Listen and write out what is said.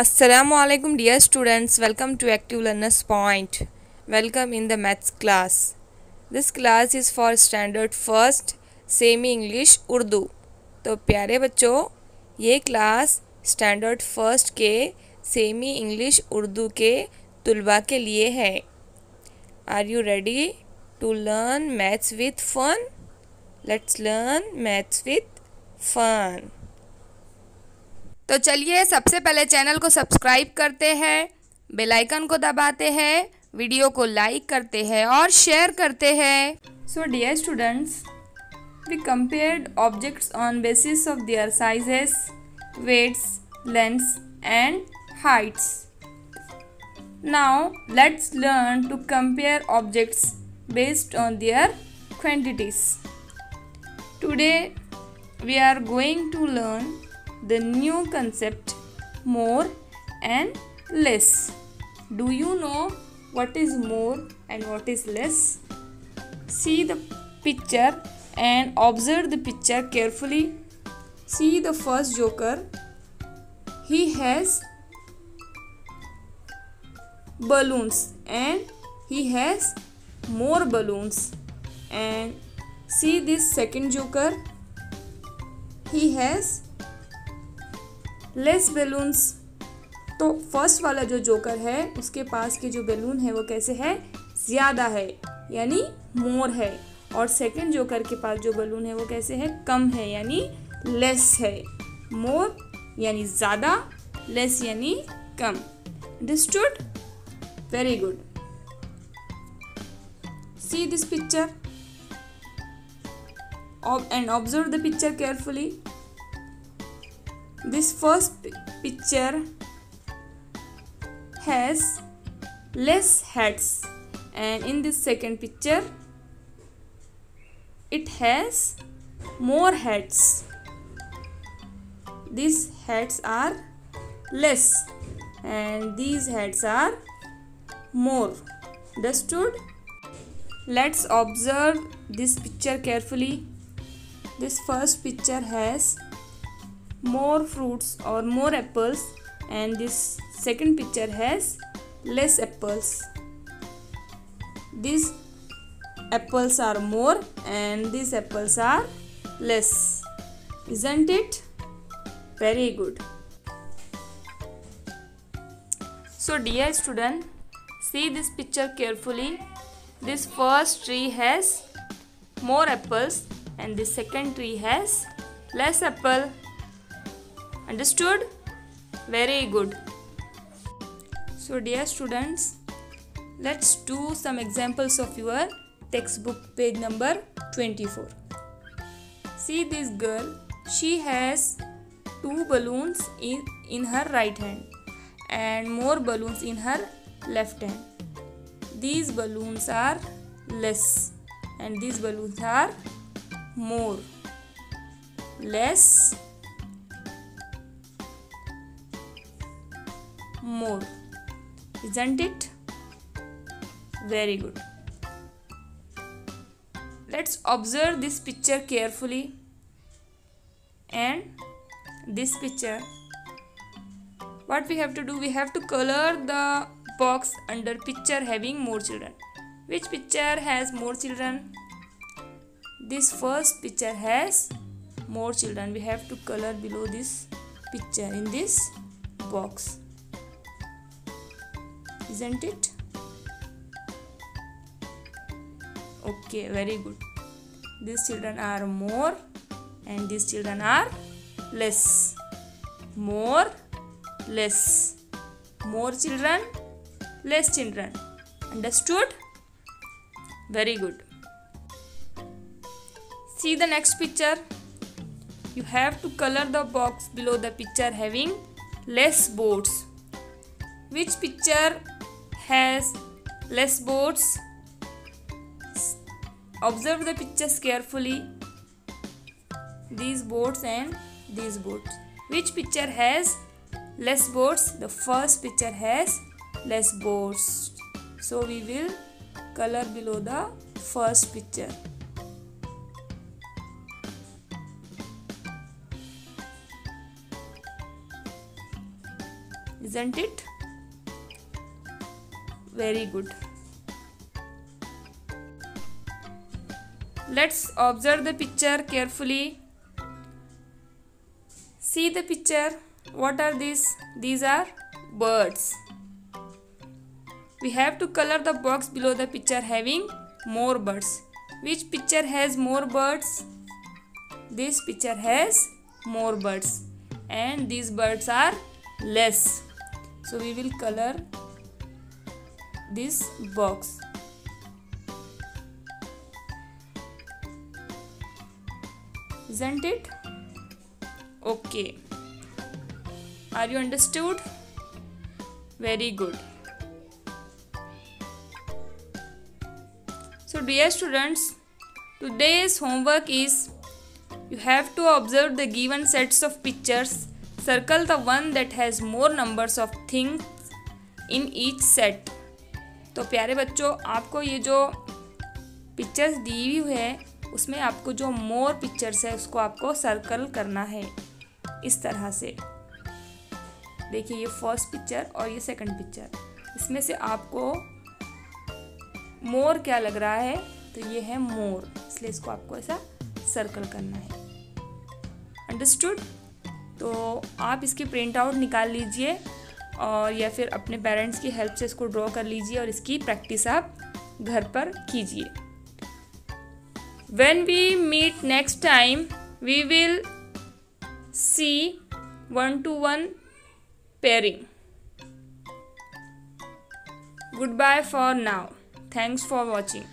Assalamu alaikum dear students, welcome to Active Learners Point. Welcome in the maths class. This class is for standard first semi English Urdu. तो प्यारे बच्चों, ये class standard first के semi English Urdu के तुलबा के लिए है. Are you ready to learn maths with fun? Let's learn maths with fun. तो चलिए सबसे पहले चैनल को सब्सक्राइब करते हैं, बेल आइकन को दबाते हैं, वीडियो को लाइक करते हैं और शेयर करते हैं. So dear students, we compared objects on basis of their sizes, weights, lengths and heights. Now let's learn to compare objects based on their quantities. Today we are going to learn the new concept more and less. Do you know what is more and what is less? See the picture and observe the picture carefully. See the first joker. He has balloons and he has more balloons. And see this second joker. He has less balloons. तो first वाला जो joker है उसके पास के जो balloon है वो कैसे है? ज़्यादा है, यानी मोर है. और सेकंड जोकर के पास जो बैलून है वो कैसे है? कम है, यानी लेस है. मोर यानी ज़्यादा, लेस यानी कम. Understood? Very good. See this picture and observe the picture carefully. This first picture has less heads, and in this second picture it has more heads. These heads are less and these heads are more. Understood? Let's observe this picture carefully. This first picture has more fruits or more apples, and this second picture has less apples. These apples are more and these apples are less. Isn't it? Very good. So dear student, see this picture carefully. This first tree has more apples and this second tree has less apple. Understood? Very good. So dear students, let's do some examples of your textbook, page number 24. See this girl. She has two balloons in her right hand and more balloons in her left hand. These balloons are less and these balloons are more. Less, more. Isn't it? Very good. Let's observe this picture carefully and this picture. What we have to do? We have to color the box under picture having more children. Which picture has more children? This first picture has more children. We have to color below this picture in this box. Isn't it? Okay, very good. These children are more and these children are less. More, less. More children, less children. Understood? Very good. See the next picture. You have to color the box below the picture having less boats. Which picture has less boats? Observe the pictures carefully. These boats and these boats. Which picture has less boats? The first picture has less boats. So we will color below the first picture. Isn't it? Very good. Let's observe the picture carefully. See the picture. What are these? These are birds. We have to color the box below the picture having more birds. Which picture has more birds? This picture has more birds, and these birds are less. So we will color this box. Isn't it? Okay. Are you understood? Very good. So dear students, today's homework is you have to observe the given sets of pictures. Circle the one that has more numbers of things in each set. तो प्यारे बच्चों, आपको ये जो pictures दी हुई है उसमें आपको जो मोर पिक्चर्स है उसको आपको सर्कल करना है इस तरह से. देखिए ये फर्स्ट पिक्चर और ये सेकंड पिक्चर, इसमें से आपको मोर क्या लग रहा है, तो ये है मोर, इसलिए इसको आपको ऐसा सर्कल करना है. अंडरस्टूड? तो आप इसकी प्रिंट आउट निकाल लीजिए और या फिर अपने पेरेंट्स की हेल्प से इसको ड्रॉ कर लीजिए और इसकी प्रैक्टिस आप घर पर कीजिए. When we meet next time, we will see 1-to-1 pairing. Goodbye for now. Thanks for watching.